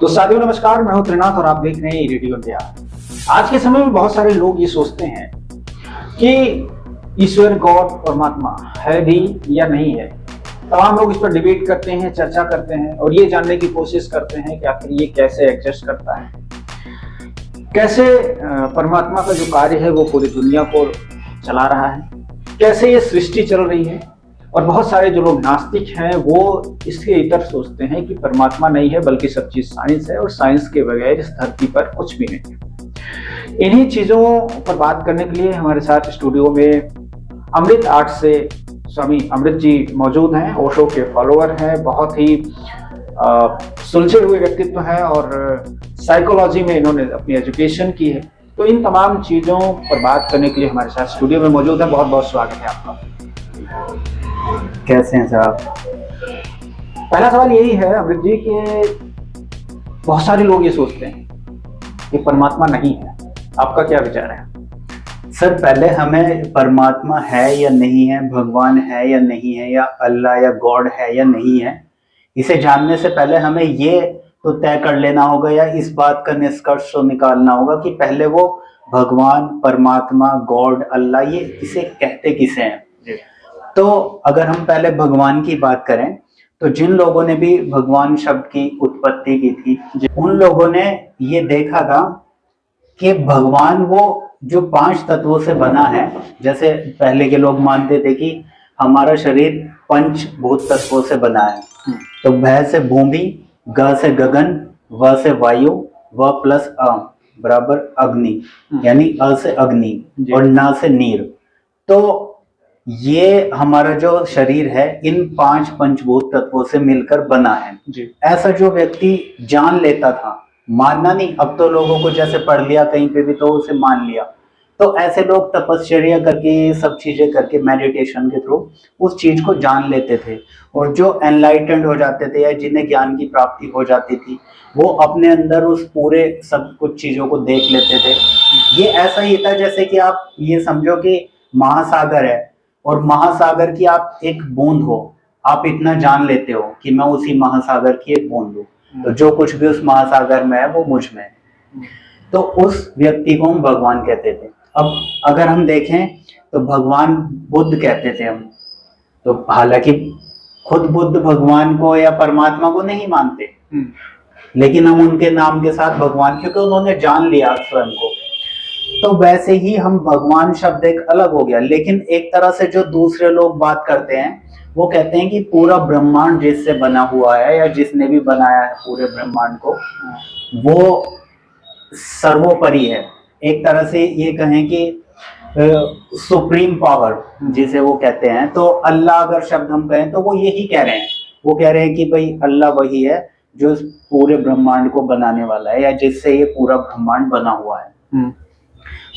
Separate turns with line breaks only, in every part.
तो साथियों नमस्कार, मैं हूं त्रिनाथ और आप देख रहे हैं रेडियो इंडिया। आज के समय में बहुत सारे लोग ये सोचते हैं कि ईश्वर गॉड परमात्मा है भी या नहीं है। तमाम लोग इस पर डिबेट करते हैं, चर्चा करते हैं और ये जानने की कोशिश करते हैं कि आखिर ये कैसे एग्जिस्ट करता है, कैसे परमात्मा का जो कार्य है वो पूरी दुनिया को चला रहा है, कैसे ये सृष्टि चल रही है। और बहुत सारे जो लोग नास्तिक हैं वो इसके इतर सोचते हैं कि परमात्मा नहीं है बल्कि सब चीज साइंस है और साइंस के बगैर इस धरती पर कुछ भी नहीं है। इन्हीं चीजों पर बात करने के लिए हमारे साथ स्टूडियो में अमृत आर्ट से स्वामी अमृत जी मौजूद हैं। ओशो के फॉलोअर हैं, बहुत ही सुलझे हुए व्यक्तित्व हैं और साइकोलॉजी में इन्होंने अपनी एजुकेशन की है। तो इन तमाम चीजों पर बात करने के लिए हमारे साथ स्टूडियो में मौजूद है। बहुत बहुत स्वागत है आपका।
कैसे हैं सर आप?
पहला सवाल यही है अमृत जी कि बहुत सारे लोग ये सोचते हैं कि परमात्मा नहीं है, आपका क्या विचार है?
सर पहले हमें परमात्मा है या नहीं है, भगवान है या नहीं है, या अल्लाह या गॉड है या नहीं है, इसे जानने से पहले हमें ये तो तय कर लेना होगा या इस बात का निष्कर्ष तो निकालना होगा कि पहले वो भगवान, परमात्मा, गॉड, अल्लाह, ये इसे कहते किसे हैं। तो अगर हम पहले भगवान की बात करें तो जिन लोगों ने भी भगवान शब्द की उत्पत्ति की थी उन लोगों ने ये देखा था कि भगवान वो जो 5 तत्वों से बना है। जैसे पहले के लोग मानते थे कि हमारा शरीर 5 भूत तत्वों से बना है। तो भ से भूमि, ग से गगन, व से वायु, व प्लस अ बराबर अग्नि, यानी अ से अग्नि और न से नीर। तो ये हमारा जो शरीर है इन 5 पंचभूत तत्वों से मिलकर बना है जी। ऐसा जो व्यक्ति जान लेता था, मानना नहीं, अब तो लोगों को जैसे पढ़ लिया कहीं पे भी तो उसे मान लिया। तो ऐसे लोग तपस्या करके सब चीजें करके मेडिटेशन के थ्रू उस चीज को जान लेते थे। और जो एनलाइटेंड हो जाते थे या जिन्हें ज्ञान की प्राप्ति हो जाती थी वो अपने अंदर उस पूरे सब कुछ चीजों को देख लेते थे। ये ऐसा ही था जैसे कि आप ये समझो कि महासागर है और महासागर की आप एक बूंद हो, आप इतना जान लेते हो कि मैं उसी महासागर की एक बूंद हूँ। तो जो कुछ भी उस महासागर में है वो मुझ में है। तो उस व्यक्ति को हम भगवान कहते थे। अब अगर हम देखें तो भगवान बुद्ध कहते थे हम। तो हालांकि खुद बुद्ध भगवान को या परमात्मा को नहीं मानते, लेकिन हम उनके नाम के साथ भगवान, क्योंकि उन्होंने जान लिया स्वयं को। तो वैसे ही हम भगवान शब्द एक अलग हो गया। लेकिन एक तरह से जो दूसरे लोग बात करते हैं वो कहते हैं कि पूरा ब्रह्मांड जिससे बना हुआ है या जिसने भी बनाया है पूरे ब्रह्मांड को, वो सर्वोपरि है। एक तरह से ये कहें कि सुप्रीम पावर जिसे वो कहते हैं। तो अल्लाह अगर शब्द हम कहें तो वो यही कह रहे हैं। वो कह रहे हैं कि भाई अल्लाह वही है जो पूरे ब्रह्मांड को बनाने वाला है या जिससे ये पूरा ब्रह्मांड बना हुआ है।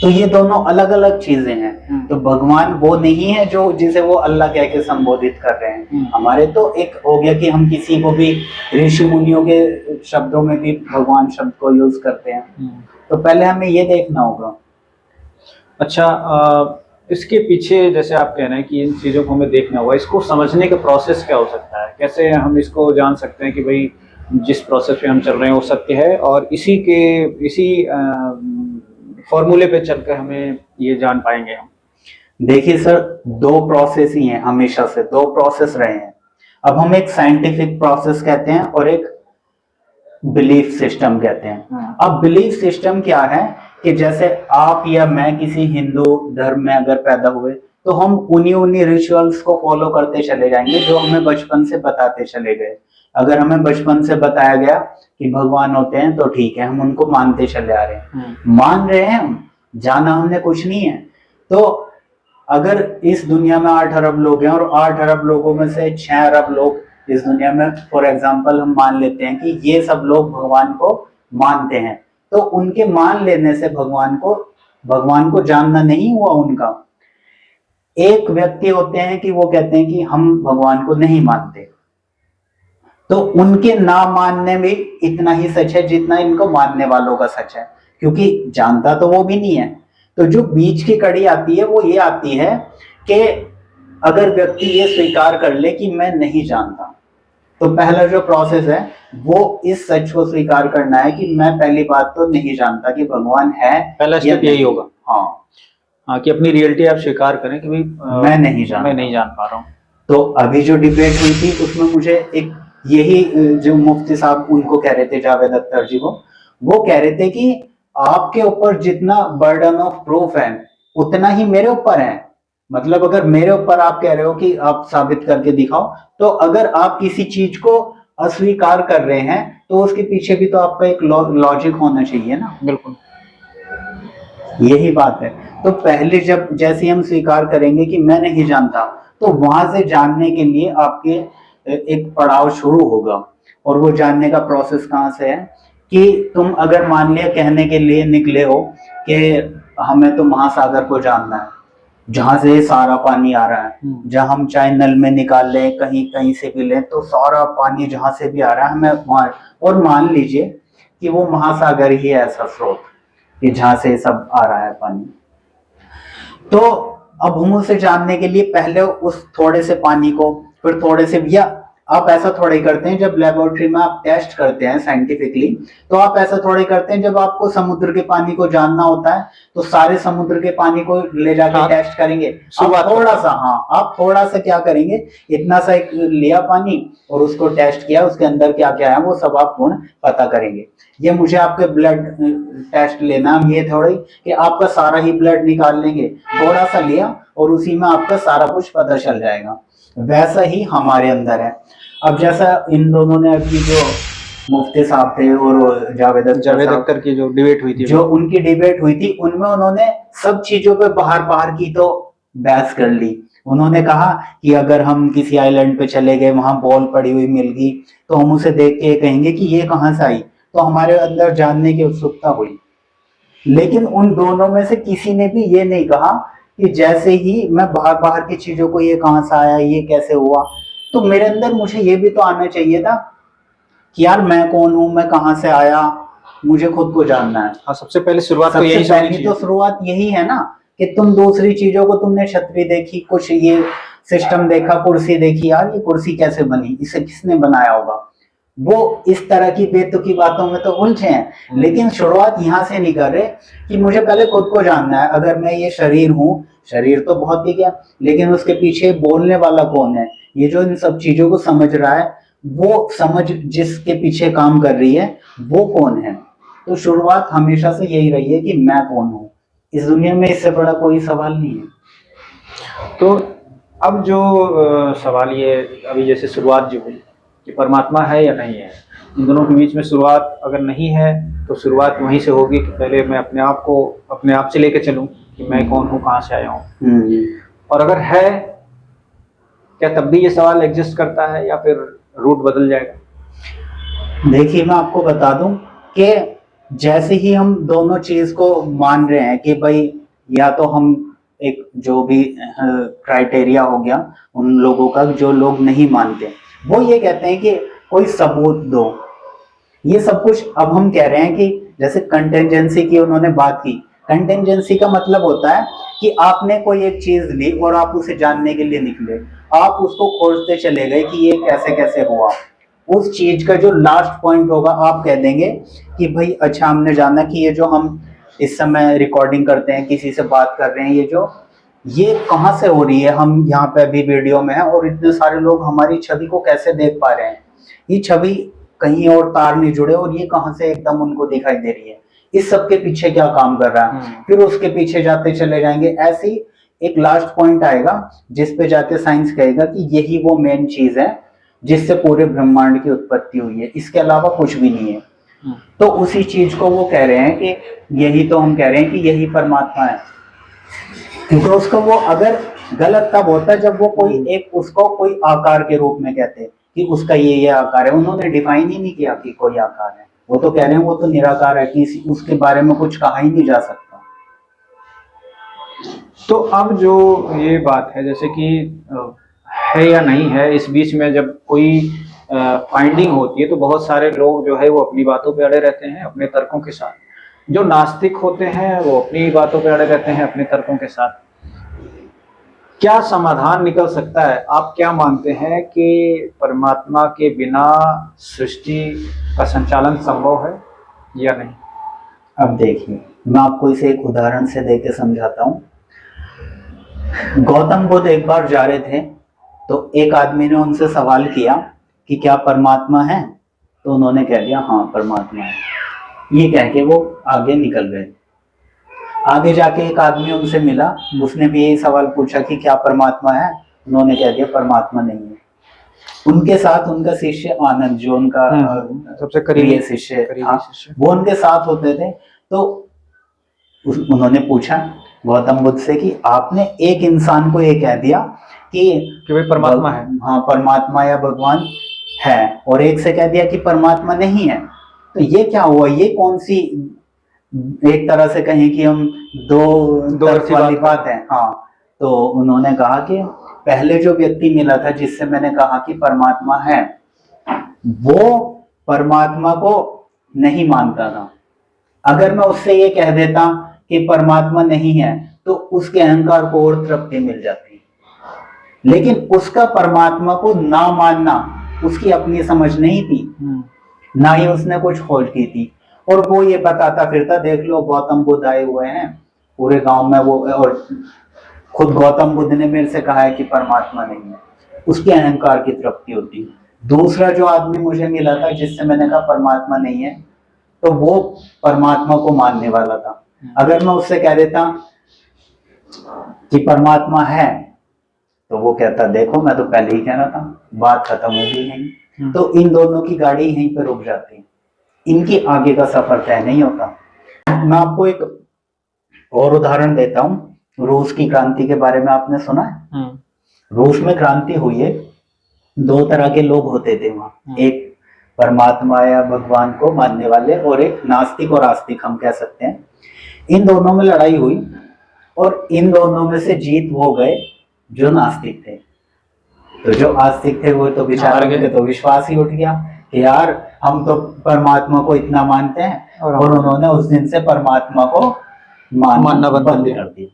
तो ये दोनों अलग अलग चीजें हैं। तो भगवान वो नहीं है जो जिसे वो अल्लाह कह के संबोधित कर रहे हैं। हमारे तो एक हो गया कि हम किसी को भी ऋषि मुनियों के शब्दों में भी भगवान शब्द को यूज करते हैं। तो पहले हमें ये देखना होगा।
अच्छा, इसके पीछे जैसे आप कह रहे हैं कि इन चीजों को हमें देखना होगा, इसको समझने का प्रोसेस क्या हो सकता है? कैसे हम इसको जान सकते हैं कि भाई जिस प्रोसेस पे हम चल रहे हैं वो सत्य है और इसी फॉर्मूले पे चलकर हमें ये जान पाएंगे हम?
देखिए सर, 2 प्रोसेस ही हैं, हमेशा से 2 प्रोसेस रहे हैं। अब हम एक साइंटिफिक प्रोसेस कहते हैं और एक बिलीफ सिस्टम कहते हैं। अब बिलीफ सिस्टम क्या है कि जैसे आप या मैं किसी हिंदू धर्म में अगर पैदा हुए तो हम उन्हीं रिचुअल्स को फॉलो करते चले जाएंगे जो हमें बचपन से बताते चले गए। अगर हमें बचपन से बताया गया कि भगवान होते हैं तो ठीक है, हम उनको मानते चले आ रहे हैं। मान रहे हैं हम, जाना हमने कुछ नहीं है। तो अगर इस दुनिया में 8 अरब लोग हैं और 8 अरब लोगों में से 6 अरब लोग इस दुनिया में, फॉर एग्जाम्पल हम मान लेते हैं कि ये सब लोग भगवान को मानते हैं, तो उनके मान लेने से भगवान को जानना नहीं हुआ उनका। एक व्यक्ति होते हैं कि वो कहते हैं कि हम भगवान को नहीं मानते, तो उनके ना मानने में इतना ही सच है जितना इनको मानने वालों का सच है, क्योंकि जानता तो वो भी नहीं है। तो जो बीच की कड़ी आती है वो ये आती है कि अगर व्यक्ति ये स्वीकार कर ले कि मैं नहीं जानता, तो पहला जो प्रोसेस है वो इस सच को स्वीकार करना है कि मैं पहली बात तो नहीं जानता कि भगवान है।
पहला
या
स्टेप यही
नहीं।
होगा।
हाँ,
हाँ, कि अपनी रियलिटी आप स्वीकार करें कि भाई
मैं नहीं जानता।
मैं नहीं जान पा रहा हूँ।
तो अभी जो डिबेट हुई थी उसमें मुझे एक यही जो मुफ्ती साहब उनको कह रहे थे, जावेद अख्तर जी को, वो कह रहे थे कि आपके ऊपर जितना बर्डन ऑफ प्रूफ है उतना ही मेरे ऊपर है। मतलब अगर मेरे ऊपर आप कह रहे हो कि आप साबित करके दिखाओ, तो अगर आप किसी चीज को अस्वीकार कर रहे हैं तो उसके पीछे भी तो आपका एक लॉजिक होना चाहिए ना।
बिल्कुल,
यही बात है। तो पहले जब जैसे हम स्वीकार करेंगे कि मैं नहीं जानता, तो वहां से जानने के लिए आपके एक पड़ाव शुरू होगा। और वो जानने का प्रोसेस कहाँ से है कि तुम अगर मान लिया कहने के लिए निकले हो कि हमें तो महासागर को जानना है, जहां से सारा पानी आ रहा है, जहां हम चाहे नल में निकाल लें, कहीं कहीं से भी लें, तो सारा पानी जहां से भी आ रहा है हमें वहां, और मान लीजिए कि वो महासागर ही है ऐसा स्रोत कि जहां से सब आ रहा है पानी। तो अब हम उसे जानने के लिए पहले उस थोड़े से पानी को, फिर थोड़े से, या आप ऐसा थोड़ा ही करते हैं जब लेबोरेटरी में आप टेस्ट करते हैं साइंटिफिकली, तो आप ऐसा थोड़ा ही करते हैं जब आपको समुद्र के पानी को जानना होता है तो सारे समुद्र के पानी को ले जाके
हाँ,
टेस्ट करेंगे।
शुरुआत
आप थोड़ा सा, हाँ, आप थोड़ा सा क्या करेंगे, इतना सा एक लिया पानी और उसको टेस्ट किया, उसके अंदर क्या क्या है वो सब आप गुण पता करेंगे। ये मुझे आपके ब्लड टेस्ट लेना, ये थोड़ी कि आपका सारा ही ब्लड निकाल लेंगे, थोड़ा सा लिया और उसी में आपका सारा कुछ पता चल जाएगा। वैसा ही हमारे अंदर है। अब जैसा इन दोनों ने अभी जो मुफ्ती साहब थे और जावेद
अख्तर की जो डिबेट हुई थी,
जो उनकी डिबेट हुई थी, उनमें उन्होंने सब चीजों पे बाहर बाहर की तो बहस कर ली। उन्होंने कहा कि अगर हम किसी आइलैंड पे चले गए, वहां बॉल पड़ी हुई मिल गई, तो हम उसे देख के कहेंगे कि ये कहां से आई, तो हमारे अंदर जानने की उत्सुकता हुई। लेकिन उन दोनों में से किसी ने भी ये नहीं कहा कि जैसे ही मैं बाहर बाहर की चीजों को, ये कहां से आया, ये कैसे हुआ, तो मेरे अंदर मुझे ये भी तो आना चाहिए था कि यार मैं कौन हूं, मैं कहां से आया, मुझे खुद को जानना है।
हाँ, सबसे पहले शुरुआत तो
सबसे
यही
पहली तो शुरुआत यही है ना कि तुम दूसरी चीजों को, तुमने छतरी देखी, कुछ ये सिस्टम देखा, कुर्सी देखी, यार ये कुर्सी कैसे बनी, इसे किसने बनाया होगा, वो इस तरह की बेतुकी बातों में तो उलझे हैं। लेकिन शुरुआत यहाँ से नहीं कर रहे कि मुझे पहले खुद को जानना है। अगर मैं ये शरीर हूँ, शरीर तो बहुत ही क्या, लेकिन उसके पीछे बोलने वाला कौन है, ये जो इन सब चीजों को समझ रहा है, वो समझ जिसके पीछे काम कर रही है वो कौन है। तो शुरुआत हमेशा से यही रही है कि मैं कौन हूँ। इस दुनिया में इससे बड़ा कोई सवाल नहीं है।
तो अब जो सवाल ये अभी जैसे शुरुआत जो हुई कि परमात्मा है या नहीं है, इन दोनों के बीच में शुरुआत अगर नहीं है तो शुरुआत वहीं से होगी कि पहले मैं अपने आप को अपने आप से लेके चलूं कि मैं कौन हूँ, कहाँ से आया हूँ। और अगर है, क्या तब भी ये सवाल एग्जिस्ट करता है या फिर रूट बदल जाएगा?
देखिए, मैं आपको बता दूं कि जैसे ही हम दोनों चीज को मान रहे हैं कि भाई या तो हम एक जो भी क्राइटेरिया हो गया उन लोगों का, जो लोग नहीं मानते वो ये कहते हैं कि कोई सबूत दो, ये सब कुछ। अब हम कह रहे हैं कि जैसे कंटेंजेंसी की उन्होंने बात की, कंटेंजेंसी का मतलब होता है कि आपने कोई एक चीज ली और आप उसे जानने के लिए निकले, आप उसको खोजते चले गए कि ये कैसे कैसे हुआ। उस चीज का जो लास्ट पॉइंट होगा आप कह देंगे कि भाई अच्छा, हमने जाना कि ये जो हम इस समय रिकॉर्डिंग करते हैं, किसी से बात कर रहे हैं, ये कहाँ से हो रही है, हम यहाँ पे अभी वीडियो में हैं और इतने सारे लोग हमारी छवि को कैसे देख पा रहे हैं, ये छवि कहीं और तार नहीं जुड़े और ये कहाँ से एकदम उनको दिखाई दे रही है, इस सब के पीछे क्या काम कर रहा है। फिर उसके पीछे जाते चले जाएंगे, ऐसे ही एक लास्ट पॉइंट आएगा जिस पे जाके साइंस कहेगा कि यही वो मेन चीज है जिससे पूरे ब्रह्मांड की उत्पत्ति हुई है, इसके अलावा कुछ भी नहीं है। तो उसी चीज को वो कह रहे हैं कि यही तो हम कह रहे हैं कि यही परमात्मा है। क्योंकि उसको वो अगर गलत तब होता है जब वो कोई एक उसको कोई आकार के रूप में कहते हैं कि उसका ये आकार है। उन्होंने डिफाइन ही नहीं किया कि कोई आकार है, वो तो कह रहे हैं वो तो निराकार है, कि उसके बारे में कुछ कहा ही नहीं जा सकता।
तो अब जो ये बात है जैसे कि है या नहीं है, इस बीच में जब कोई फाइंडिंग होती है तो बहुत सारे लोग जो है वो अपनी बातों पे अड़े रहते हैं अपने तर्कों के साथ। जो नास्तिक होते हैं वो अपनी बातों पे अड़े रहते हैं अपने तर्कों के साथ। क्या समाधान निकल सकता है? आप क्या मानते हैं कि परमात्मा के बिना सृष्टि का संचालन संभव है या नहीं?
अब देखिए, मैं आपको इसे एक उदाहरण से देके समझाता हूँ। गौतम बुद्ध एक बार जा रहे थे, तो एक आदमी ने उनसे सवाल किया कि क्या परमात्मा है? तो उन्होंने कह दिया हाँ परमात्मा है। ये कह के वो आगे निकल गए। आगे जाके एक आदमी उनसे मिला, उसने भी यही सवाल पूछा कि क्या परमात्मा है? उन्होंने कह दिया परमात्मा नहीं है। उनके साथ उनका शिष्य आनंद, जो उनका
सबसे करीबी
शिष्य था, वो उनके साथ होते थे। तो उन्होंने पूछा गौतम बुद्ध से कि आपने एक इंसान को ये कह दिया कि
भाई परमात्मा है,
हाँ परमात्मा या भगवान है, और एक से कह दिया कि परमात्मा नहीं है, तो ये क्या हुआ? ये कौन सी एक तरह से कहें कि हम दो तरफ वाली बात है। हाँ, तो उन्होंने कहा कि पहले जो व्यक्ति मिला था जिससे मैंने कहा कि परमात्मा है, वो परमात्मा को नहीं मानता था। अगर मैं उससे ये कह देता कि परमात्मा नहीं है, तो उसके अहंकार को और तृप्ति मिल जाती। लेकिन उसका परमात्मा को ना मानना उसकी अपनी समझ नहीं थी, ना ही उसने कुछ खोज की थी। और वो ये बताता फिरता, देख लो गौतम बुद्ध आए हुए हैं पूरे गांव में, वो और खुद गौतम बुद्ध ने मेरे से कहा है कि परमात्मा नहीं है। उसके अहंकार की तृप्ति होती। दूसरा जो आदमी मुझे मिला था जिससे मैंने कहा परमात्मा नहीं है, तो वो परमात्मा को मानने वाला था। अगर मैं उससे कह देता कि परमात्मा है, तो वो कहता देखो मैं तो पहले ही कह रहा था, बात खत्म हो गई है। तो इन दोनों की गाड़ी यहीं पर रुक जाती है, इनकी आगे का सफर तय नहीं होता। मैं आपको एक और उदाहरण देता हूँ। रूस की क्रांति के बारे में आपने सुना है? रूस में क्रांति हुई है, दो तरह के लोग होते थे वहां, एक परमात्मा या भगवान को मानने वाले और एक नास्तिक और आस्तिक हम कह सकते हैं। इन दोनों में लड़ाई हुई और इन दोनों में से जीत वो गए जो नास्तिक थे। तो जो आस्तिक थे वो तो बेचारे के तो विश्वास ही उठ गया कि यार हम तो परमात्मा को इतना मानते हैं, और उन्होंने उस दिन से परमात्मा को मानना बंद कर दिया।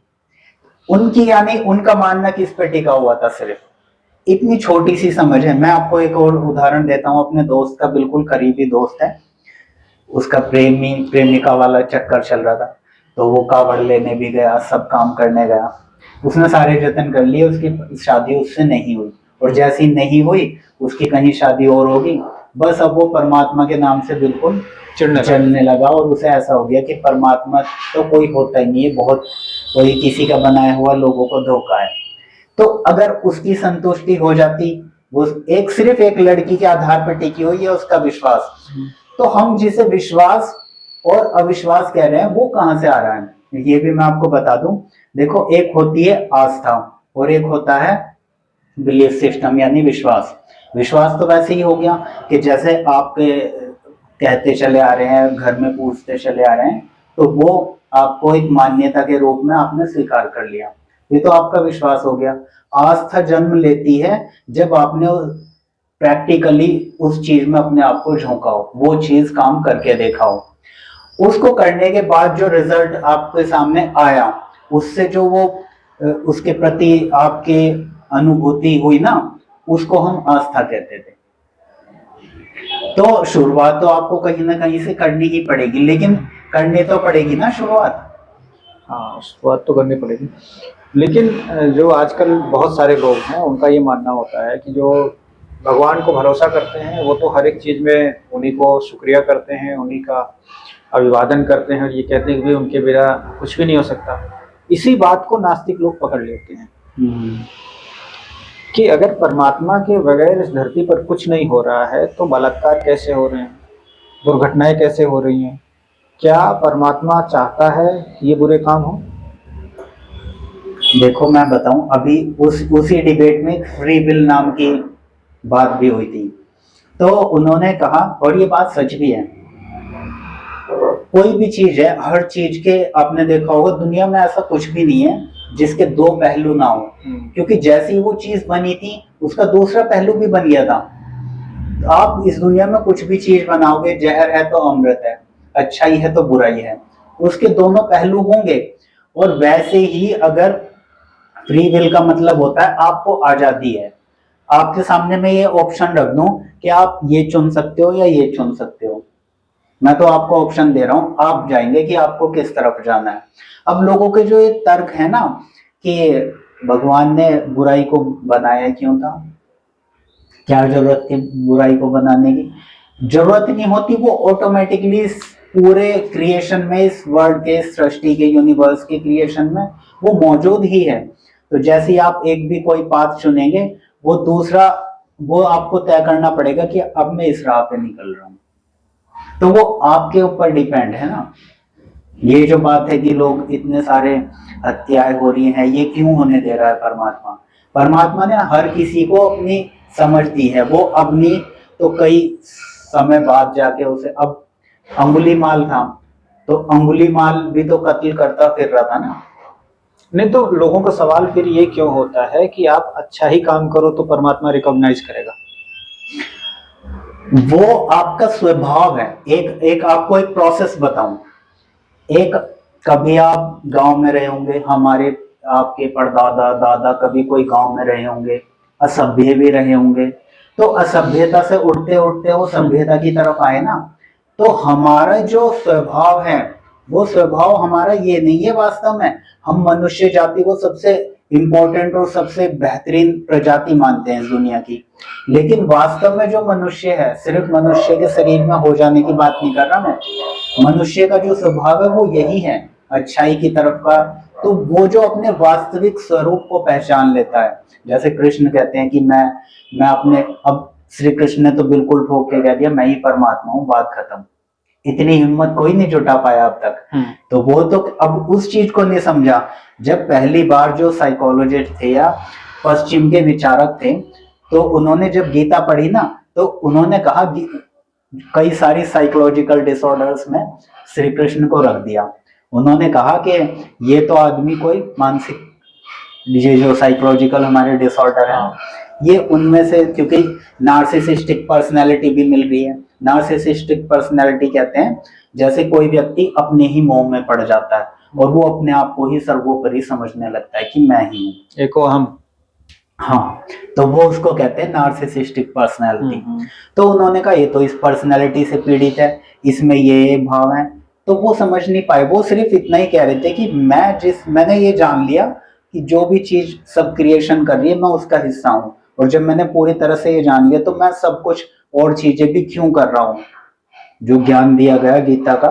उनकी यानी उनका मानना किस पे टिका हुआ था? सिर्फ इतनी छोटी सी समझ है। मैं आपको एक और उदाहरण देता हूँ अपने दोस्त का, बिल्कुल करीबी दोस्त है। उसका प्रेमिका वाला चक्कर चल रहा था, तो वो कावड़ लेने भी गया, सब काम करने गया, उसने सारे जतन कर लिए, उसकी शादी उससे नहीं हुई, और जैसी नहीं हुई उसकी कहीं शादी और होगी। बस अब वो परमात्मा के नाम से बिल्कुल चलने लगा, और उसे ऐसा हो गया कि परमात्मा तो कोई होता ही नहीं है, बहुत कोई किसी का बनाया हुआ लोगों को धोखा है। तो अगर उसकी संतुष्टि हो जाती, वो एक सिर्फ एक लड़की के आधार पर टिकी हुई है उसका विश्वास, तो हम जिसे विश्वास और अविश्वास कह रहे हैं वो कहां से आ रहा है? ये भी मैं आपको बता दूं। देखो, एक होती है आस्था और एक होता है बिलीफ सिस्टम यानी विश्वास। विश्वास तो वैसे ही हो गया कि जैसे आप कहते चले आ रहे हैं, घर में पूछते चले आ रहे हैं, तो वो आपको एक मान्यता के रूप में आपने स्वीकार कर लिया, ये तो आपका विश्वास हो गया। आस्था जन्म लेती है जब आपने प्रैक्टिकली उस चीज में अपने आप को झोंका हो, वो चीज काम करके देखा हो, उसको करने के बाद जो रिजल्ट आपके सामने आया, उससे जो वो उसके प्रति आपकी अनुभूति हुई ना, उसको हम आस्था कहते थे। तो शुरुआत तो आपको कहीं ना कहीं से करनी ही पड़ेगी, लेकिन करनी तो पड़ेगी ना शुरुआत।
हाँ, शुरुआत तो करनी पड़ेगी। लेकिन जो आजकल बहुत सारे लोग हैं उनका ये मानना होता है कि जो भगवान को भरोसा करते हैं वो तो हर एक चीज़ में उन्हीं को शुक्रिया करते हैं, उन्हीं का अभिवादन करते हैं, और ये कहते हैं कि उनके बिना कुछ भी नहीं हो सकता। इसी बात को नास्तिक लोग पकड़ लेते हैं कि अगर परमात्मा के बगैर इस धरती पर कुछ नहीं हो रहा है तो बलात्कार कैसे हो रहे हैं, दुर्घटनाएं कैसे हो रही हैं? क्या परमात्मा चाहता है ये बुरे काम हो?
देखो मैं बताऊं, अभी उसी डिबेट में फ्री विल नाम की बात भी हुई थी। तो उन्होंने कहा, और ये बात सच भी है, कोई भी चीज है, हर चीज के आपने देखा होगा दुनिया में ऐसा कुछ भी नहीं है जिसके दो पहलू ना हो, क्योंकि जैसी वो चीज बनी थी उसका दूसरा पहलू भी बन गया था। आप इस दुनिया में कुछ भी चीज बनाओगे, जहर है तो अमृत है, अच्छाई है तो बुराई है, उसके दोनों पहलू होंगे। और वैसे ही अगर फ्री विल का मतलब होता है आपको आजादी है। आपके सामने मैं ये ऑप्शन रख दूं कि आप ये चुन सकते हो या ये चुन सकते हो, मैं तो आपको ऑप्शन दे रहा हूं, आप जाएंगे कि आपको किस तरफ जाना है। अब लोगों के जो ये तर्क है ना कि भगवान ने बुराई को बनाया क्यों था, क्या जरूरत थी बुराई को बनाने की, जरूरत नहीं होती, वो ऑटोमेटिकली पूरे क्रिएशन में, इस वर्ल्ड के, इस सृष्टि के, यूनिवर्स के क्रिएशन में वो मौजूद ही है। तो जैसे ही आप एक भी कोई पाथ चुनेंगे, वो दूसरा, वो आपको तय करना पड़ेगा कि अब मैं इस राह पे निकल रहा हूं। तो वो आपके ऊपर डिपेंड है ना। ये जो बात है कि लोग इतने सारे हत्याएं हो रही हैं, ये क्यों होने दे रहा है परमात्मा? परमात्मा ने हर किसी को अपनी समझ दी है, वो अपनी, तो कई समय बाद जाके उसे, अब अंगुलीमाल था तो अंगुलीमाल भी तो कत्ल करता फिर रहा था ना।
नहीं तो लोगों का सवाल फिर ये क्यों होता है कि आप अच्छा ही काम करो तो परमात्मा रिकॉग्नाइज करेगा?
वो आपका स्वभाव है। एक आपको एक प्रोसेस बताऊं। एक, कभी आप गांव में रहे होंगे, हमारे आपके परदादा दादा कभी कोई गांव में रहे होंगे, असभ्य भी रहे होंगे, तो असभ्यता से उठते उठते वो सभ्यता की तरफ आए ना। तो हमारा जो स्वभाव है, वो स्वभाव हमारा ये नहीं है वास्तव में। हम मनुष्य जाति को सबसे इंपॉर्टेंट और सबसे बेहतरीन प्रजाति मानते हैं इस दुनिया की, लेकिन वास्तव में जो मनुष्य है, सिर्फ मनुष्य के शरीर में हो जाने की बात नहीं कर रहा मैं, मनुष्य का जो स्वभाव है वो यही है, अच्छाई की तरफ का। तो वो जो अपने वास्तविक स्वरूप को पहचान लेता है, जैसे कृष्ण कहते हैं कि मैं अपने, अब श्री कृष्ण ने तो बिल्कुल ठोक के कह दिया मैं ही परमात्मा हूँ, बात खत्म। इतनी हिम्मत कोई नहीं जुटा पाया अब तक। तो वो तो अब उस चीज को नहीं समझा। जब पहली बार जो साइकोलॉजिस्ट थे या पश्चिम के विचारक थे, तो उन्होंने जब गीता पढ़ी ना, तो उन्होंने कहा कई सारी साइकोलॉजिकल डिसऑर्डर्स में श्री कृष्ण को रख दिया। उन्होंने कहा कि ये तो आदमी कोई मानसिक, ये जो साइकोलॉजिकल हमारे डिसऑर्डर है, ये उनमें से, क्योंकि नार्सिसिस्टिक पर्सनैलिटी भी मिल रही है। नार्सिसिस्टिक पर्सनैलिटी कहते हैं जैसे कोई व्यक्ति अपने ही मोह में पड़ जाता है और वो अपने आप को ही सर्वोपरि समझने लगता है कि मैं ही हूँ,
एको हम।
हाँ, तो वो उसको कहते हैं नार्सिसिस्टिक पर्सनैलिटी। तो उन्होंने कहा ये तो इस पर्सनैलिटी से पीड़ित है, इसमें ये भाव है। तो वो समझ नहीं पाए, वो सिर्फ इतना ही कह रहे थे कि मैंने ये जान लिया कि जो भी चीज सब क्रिएशन कर रही है मैं उसका हिस्सा हूँ, और जब मैंने पूरी तरह से ये जान लिया तो मैं सब कुछ और चीजें भी क्यों कर रहा हूँ, जो ज्ञान दिया गया गीता का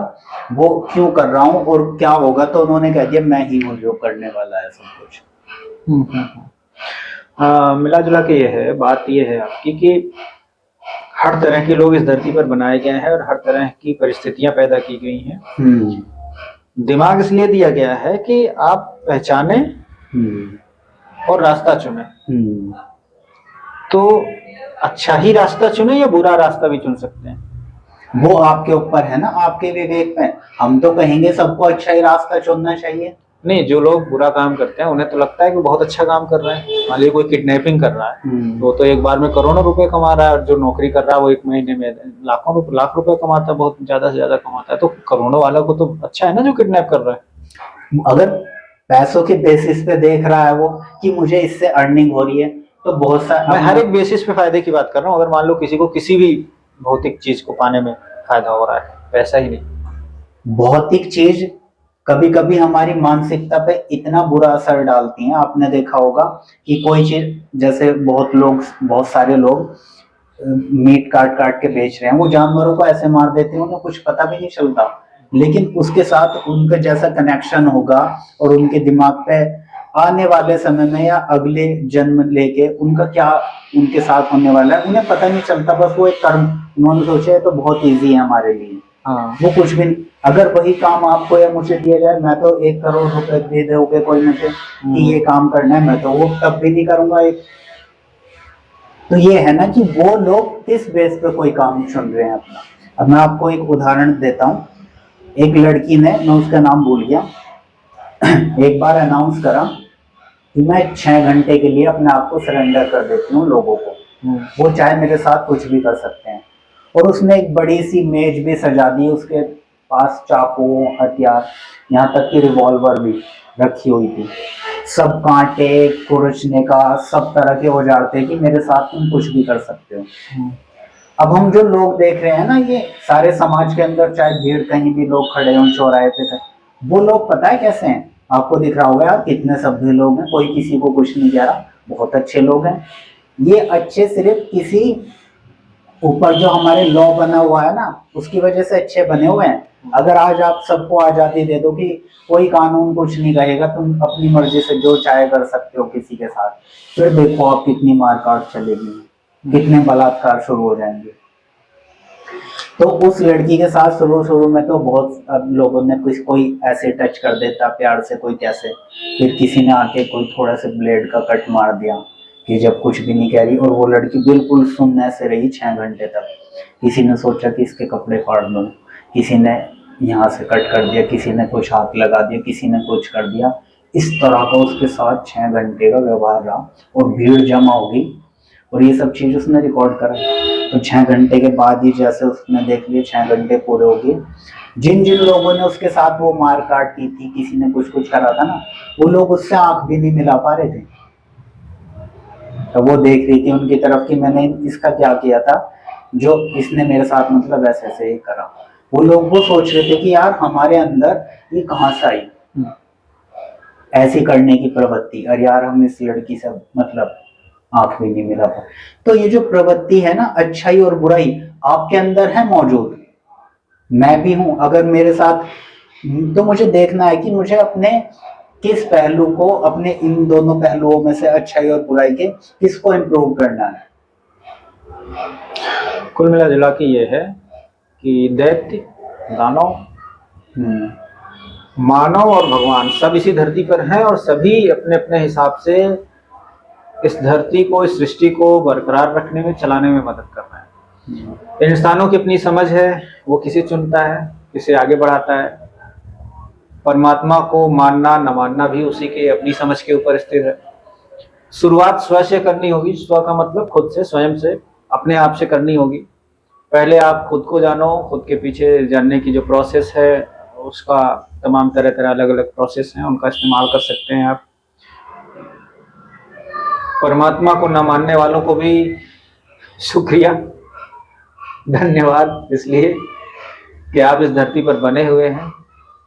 वो क्यों कर रहा हूँ और क्या होगा। तो उन्होंने कह दिया मैं ही हूँ जो करने वाला है सब कुछ।
मिला जुला के ये है, बात ये है आपकी कि हर तरह के लोग इस धरती पर बनाए गए हैं और हर तरह की परिस्थितियां पैदा की गई हैं। दिमाग इसलिए दिया गया है कि आप पहचाने और रास्ता चुने। तो अच्छा ही रास्ता चुने या बुरा रास्ता भी चुन सकते हैं,
वो आपके ऊपर है ना, आपके विवेक में। हम तो कहेंगे सबको अच्छा ही रास्ता चुनना चाहिए।
नहीं, जो लोग बुरा काम करते हैं उन्हें तो लगता है कि बहुत अच्छा काम कर रहे हैं। मान लीजिए कोई किडनैपिंग कर रहा है तो एक बार में करोड़ों रुपए कमा रहा है, और जो नौकरी कर रहा है वो एक महीने में लाख रुपए कमाता है, बहुत ज्यादा से ज्यादा कमाता है। तो करोड़ों वाला को तो अच्छा है ना जो किडनैप कर रहा है।
अगर पैसों के बेसिस पे देख रहा है वो कि मुझे इससे अर्निंग हो रही है, तो बहुत सारा,
मैं हर एक बेसिस पे फायदे की बात कर रहा हूँ। अगर मान लो किसी को किसी भी भौतिक चीज को पाने में फायदा हो रहा है, पैसा ही नहीं।
भौतिक चीज कभी कभी हमारी मानसिकता पे इतना बुरा असर डालती हैं। आपने देखा होगा कि कोई चीज, जैसे बहुत सारे लोग मीट काट काट के बेच रहे हैं, वो जानवरों को ऐसे मार देते हैं उन्हें कुछ पता भी नहीं चलता, लेकिन उसके साथ उनका जैसा कनेक्शन होगा और उनके दिमाग पे आने वाले समय में या अगले जन्म लेके उनका क्या उनके साथ होने वाला है उन्हें पता नहीं चलता। बस वो एक कर्म उन्होंने सोचा है तो बहुत इजी है हमारे लिए। वो कुछ भी, अगर वही काम आपको या मुझे दिया जाए, मैं तो 1 करोड़ रुपए दे दोगे कोई मुझे कि ये काम करना है, मैं तो वो तब भी नहीं करूंगा। तो ये है ना कि वो लोग किस बेस पे कोई काम चुन रहे हैं अपना। अब मैं आपको एक उदाहरण देता हूँ। एक लड़की ने, मैं उसका नाम भूल गया, एक बार अनाउंस करा कि मैं 6 घंटे के लिए अपने आप को सरेंडर कर देती हूँ लोगों को, वो चाहे मेरे साथ कुछ भी कर सकते हैं। और उसने एक बड़ी सी मेज भी सजा दी उसके पास चाकू, हथियार, यहाँ तक कि रिवॉल्वर भी रखी हुई थी। सब कांटे, कुरचने का सब तरह के औजार थे कि मेरे साथ तुम कुछ भी कर सकते हो। अब हम जो लोग देख रहे हैं ना, ये सारे समाज के अंदर, चाहे भीड़ कहीं भी लोग खड़े हों, चौराहे पे थे, वो लोग पता है कैसे हैं? आपको दिख रहा होगा यार, कितने सभ्य लोग हैं, कोई किसी को कुछ नहीं कह रहा, बहुत अच्छे लोग हैं। ये अच्छे सिर्फ किसी ऊपर जो हमारे लॉ बना हुआ है ना, उसकी वजह से अच्छे बने हुए हैं। अगर आज आप सबको आजादी दे दो कि कोई कानून कुछ नहीं कहेगा, तुम अपनी मर्जी से जो चाहे कर सकते हो किसी के साथ, फिर देखो आप कितनी मारकाट चलेगी, कितने बलात्कार शुरू हो जाएंगे। तो उस लड़की के साथ शुरू शुरू में तो बहुत लोगों ने कोई ऐसे टच कर देता प्यार से, कोई कैसे, फिर किसी ने आके कोई थोड़ा सा ब्लेड का कट मार दिया कि जब कुछ भी नहीं कह रही, और वो लड़की बिल्कुल सुनने से रही 6 घंटे तक। किसी ने सोचा कि इसके कपड़े फाड़ दो, किसी ने यहाँ से कट कर दिया, किसी ने कुछ हाथ लगा दिया, किसी ने कुछ कर दिया। इस तरह का उसके साथ 6 घंटे का व्यवहार रहा, और भीड़ जमा होगी, और ये सब चीज उसने रिकॉर्ड करा। तो 6 घंटे के बाद ही जैसे उसने देख लिया 6 घंटे पूरे हो गए, जिन जिन लोगों ने उसके साथ वो मार काट की थी, किसी ने कुछ कुछ करा था ना, वो लोग उससे आंख भी नहीं मिला पा रहे थे। तो वो देख रही थी उनकी तरफ कि मैंने इसका क्या किया था जो इसने मेरे साथ मतलब ऐसे ऐसे ही करा। वो लोग वो सोच रहे थे कि यार हमारे अंदर ये कहाँ से आई ऐसी करने की प्रवृत्ति, और यार हम इस लड़की से मतलब आंख भी नहीं मिला पा। तो ये जो प्रवृत्ति है ना, अच्छाई और बुराई आपके अंदर है मौजूद, मैं भी हूं। अगर मेरे साथ, तो मुझे देखना है कि मुझे अपने किस पहलू को, अपने इन दोनों पहलुओं में से अच्छाई और बुराई के किसको इम्प्रूव करना है।
कुल मिला जुला के ये है कि दैत्य, दानव, मानव और भगवान सब इसी धरती पर हैं, और सभी अपने अपने हिसाब से इस धरती को, इस सृष्टि को बरकरार रखने में, चलाने में मदद कर रहे हैं। इंसानों की अपनी समझ है, वो किसे चुनता है, किसे आगे बढ़ाता है। परमात्मा को मानना न मानना भी उसी के अपनी समझ के ऊपर स्थिर है। शुरुआत स्व से करनी होगी। स्व का मतलब खुद से, स्वयं से, अपने आप से करनी होगी। पहले आप खुद को जानो, खुद के पीछे जानने की जो प्रोसेस है उसका तमाम तरह तरह अलग अलग प्रोसेस हैं, उनका इस्तेमाल कर सकते हैं आप। परमात्मा को न मानने वालों को भी शुक्रिया, धन्यवाद, इसलिए कि आप इस धरती पर बने हुए हैं।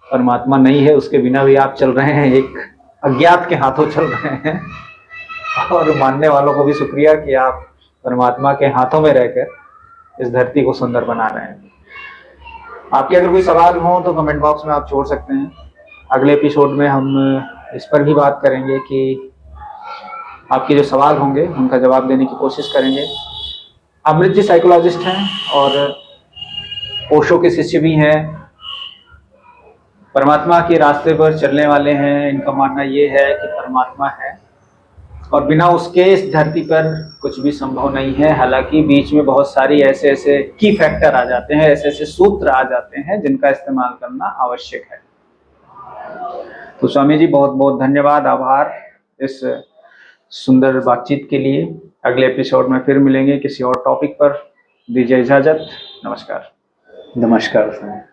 परमात्मा नहीं है, उसके बिना भी आप चल रहे हैं, एक अज्ञात के हाथों चल रहे हैं। और मानने वालों को भी शुक्रिया कि आप परमात्मा के हाथों में रहकर इस धरती को सुंदर बना रहे हैं। आपके अगर कोई सवाल हो तो कमेंट बॉक्स में आप छोड़ सकते हैं। अगले एपिसोड में हम इस पर भी बात करेंगे कि आपके जो सवाल होंगे उनका जवाब देने की कोशिश करेंगे। अमृत जी साइकोलॉजिस्ट हैं और ओशो के शिष्य भी हैं, परमात्मा के रास्ते पर चलने वाले हैं। इनका मानना ये है कि परमात्मा है और बिना उसके इस धरती पर कुछ भी संभव नहीं है। हालांकि बीच में बहुत सारी ऐसे ऐसे की फैक्टर आ जाते हैं, ऐसे ऐसे सूत्र आ जाते हैं जिनका इस्तेमाल करना आवश्यक है। तो स्वामी जी बहुत बहुत धन्यवाद, आभार इस सुंदर बातचीत के लिए। अगले एपिसोड में फिर मिलेंगे किसी और टॉपिक पर। दीजिए इजाजत, नमस्कार।
नमस्कार।